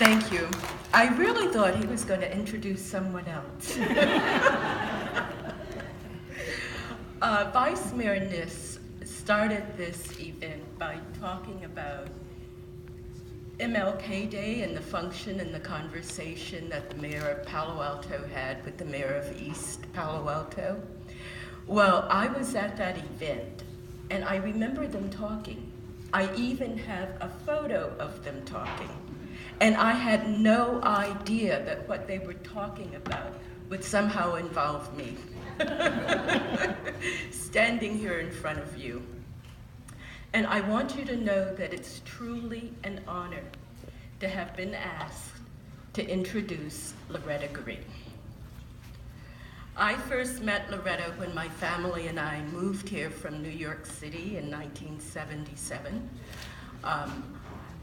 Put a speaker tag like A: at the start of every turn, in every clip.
A: Thank you. I really thought he was going to introduce someone else. Vice Mayor Niss started this event by talking about MLK Day and the function and the conversation that the mayor of Palo Alto had with the mayor of East Palo Alto. Well, I was at that event, and I remember them talking. I even have a photo of them talking. And I had no idea that what they were talking about would somehow involve me, standing here in front of you. And I want you to know that it's truly an honor to have been asked to introduce Loretta Green. I first met Loretta when my family and I moved here from New York City in 1977.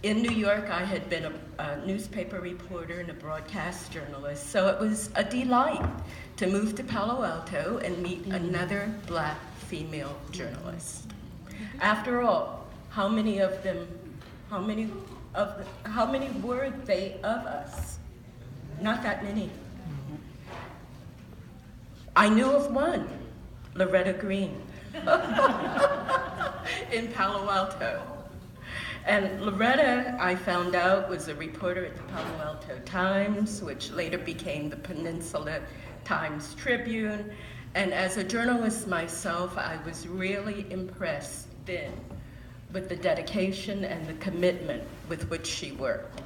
A: In New York, I had been a newspaper reporter and a broadcast journalist, so it was a delight to move to Palo Alto and meet another Black female journalist. After all, how many were they of us? Not that many. I knew of one, Loretta Green, in Palo Alto. And Loretta, I found out, was a reporter at the Palo Alto Times, which later became the Peninsula Times Tribune. And as a journalist myself, I was really impressed then with the dedication and the commitment with which she worked.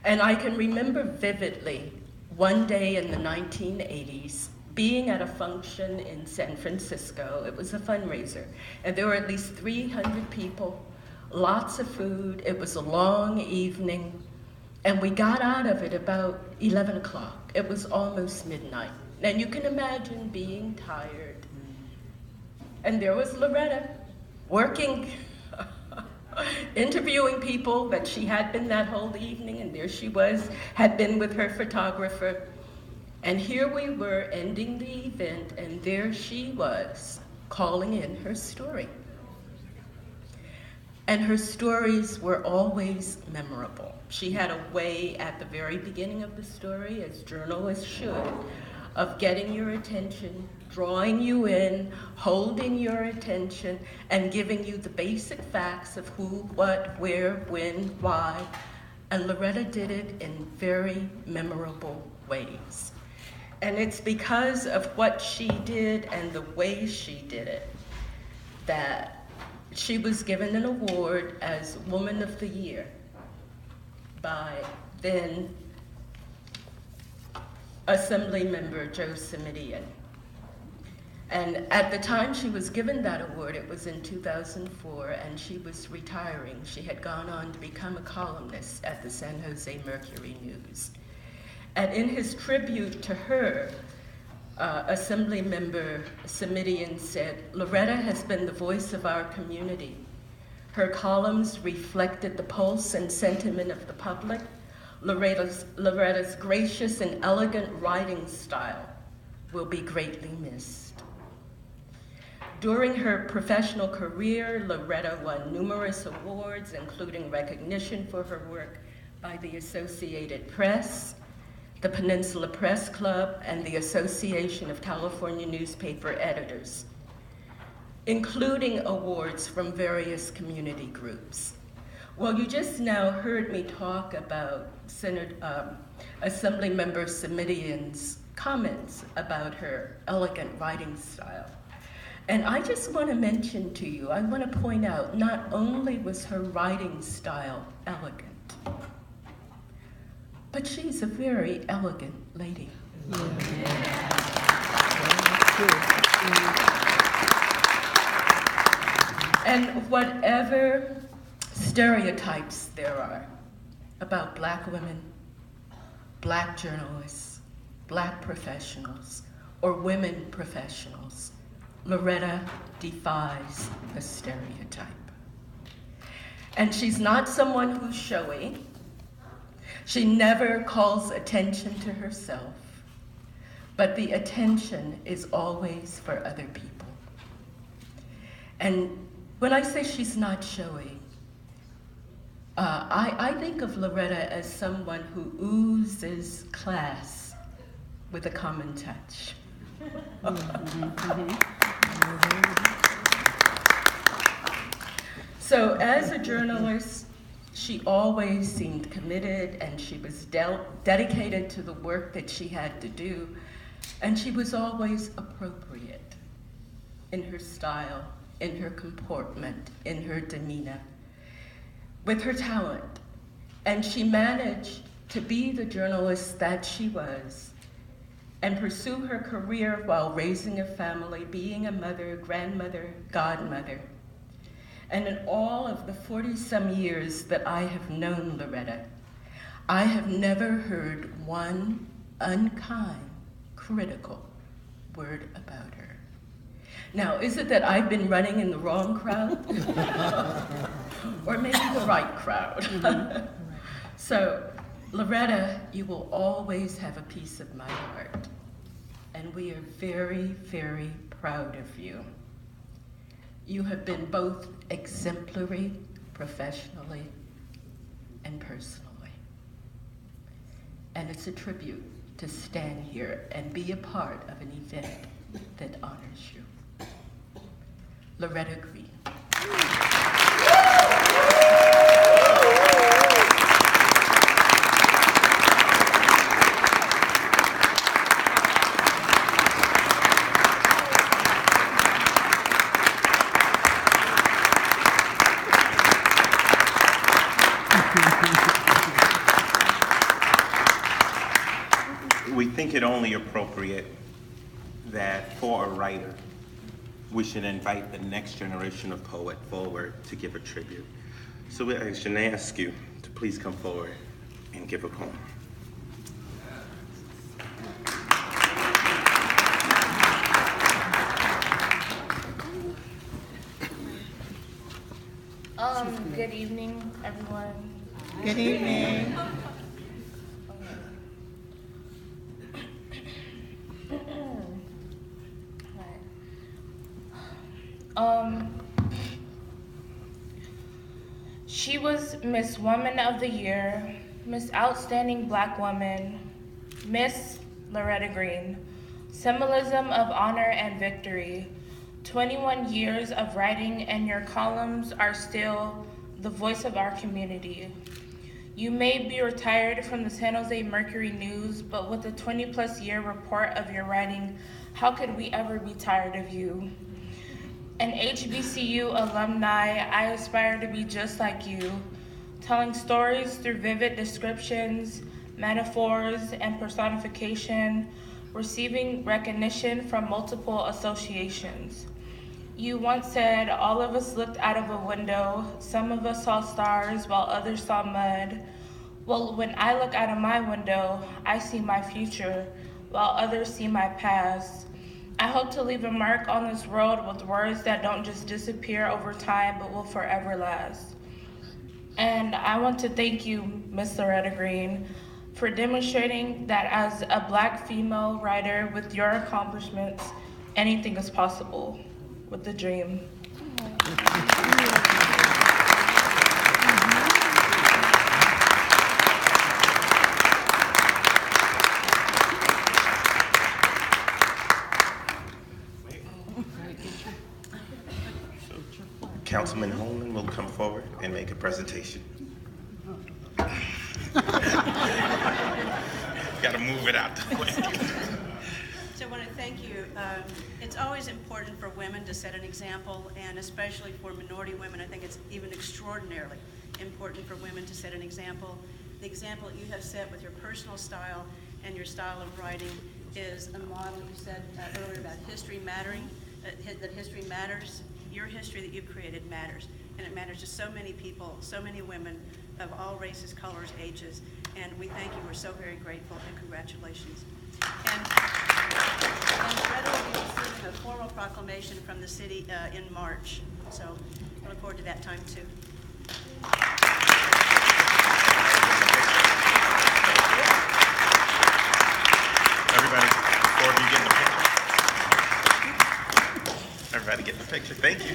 A: And I can remember vividly one day in the 1980s, being at a function in San Francisco. It was a fundraiser, and there were at least 300 people, lots of food. It was a long evening, and we got out of it about 11 o'clock. It was almost midnight. And you can imagine being tired. And there was Loretta working, interviewing people that she had been that whole evening, and there she was, had been with her photographer. And here we were ending the event, and there she was calling in her story. And her stories were always memorable. She had a way at the very beginning of the story, as journalists should, of getting your attention, drawing you in, holding your attention, and giving you the basic facts of who, what, where, when, why. And Loretta did it in very memorable ways. And it's because of what she did and the way she did it that she was given an award as Woman of the Year by then Assembly Member Joe Simitian. And at the time she was given that award, it was in 2004, and she was retiring. She had gone on to become a columnist at the San Jose Mercury News. And in his tribute to her, Assembly Member Simitian said, "Loretta has been the voice of our community. Her columns reflected the pulse and sentiment of the public. Loretta's gracious and elegant writing style will be greatly missed." During her professional career, Loretta won numerous awards, including recognition for her work by the Associated Press, the Peninsula Press Club, and the Association of California Newspaper Editors, including awards from various community groups. Well, you just now heard me talk about Assembly Member Simitian's comments about her elegant writing style. And I just want to mention to you, I want to point out, not only was her writing style elegant, but she's a very elegant lady. And whatever stereotypes there are about Black women, Black journalists, Black professionals, or women professionals, Loretta defies the stereotype. And she's not someone who's showy. She never calls attention to herself, but the attention is always for other people. And when I say she's not showy, I think of Loretta as someone who oozes class with a common touch. So as a journalist, she always seemed committed, and she was dedicated to the work that she had to do, and she was always appropriate in her style, in her comportment, in her demeanor, with her talent. And she managed to be the journalist that she was and pursue her career while raising a family, being a mother, grandmother, godmother. And in all of the 40-some years that I have known Loretta, I have never heard one unkind, critical word about her. Now, is it that I've been running in the wrong crowd? Or maybe the right crowd? So, Loretta, you will always have a piece of my heart. And we are very, very proud of you. You have been both exemplary, professionally, and personally. And it's a tribute to stand here and be a part of an event that honors you. Loretta Green.
B: We think it only appropriate that for a writer, we should invite the next generation of poet forward to give a tribute. So we ask you to please come forward and give a poem.
C: Good evening, everyone.
D: Good evening.
C: She was Miss Woman of the Year, Miss Outstanding Black Woman, Miss Loretta Green, symbolism of honor and victory. 21 years of writing, and your columns are still the voice of our community. You may be retired from the San Jose Mercury News, but with a 20-plus year report of your writing, how could we ever be tired of you? An HBCU alumni, I aspire to be just like you, telling stories through vivid descriptions, metaphors, and personification, receiving recognition from multiple associations. You once said, all of us looked out of a window, some of us saw stars while others saw mud. Well, when I look out of my window, I see my future, while others see my past. I hope to leave a mark on this world with words that don't just disappear over time, but will forever last. And I want to thank you, Miss Loretta Green, for demonstrating that as a Black female writer with your accomplishments, anything is possible with the dream.
B: Councilman Holman will come forward and make a presentation. Gotta move it out the way.
E: So I want to thank you. It's always important for women to set an example, and especially for minority women, I think it's even extraordinarily important for women to set an example. The example that you have set with your personal style and your style of writing is a model. You said earlier about history mattering, that history matters. Your history that you've created matters, and it matters to so many people, so many women of all races, colors, ages, and we thank you. We're so very grateful, and congratulations. And Loretta will be receiving a formal proclamation from the city in March, so I look forward to that time too.
B: Everybody, before you get in the picture. Everybody get in the picture. Thank you.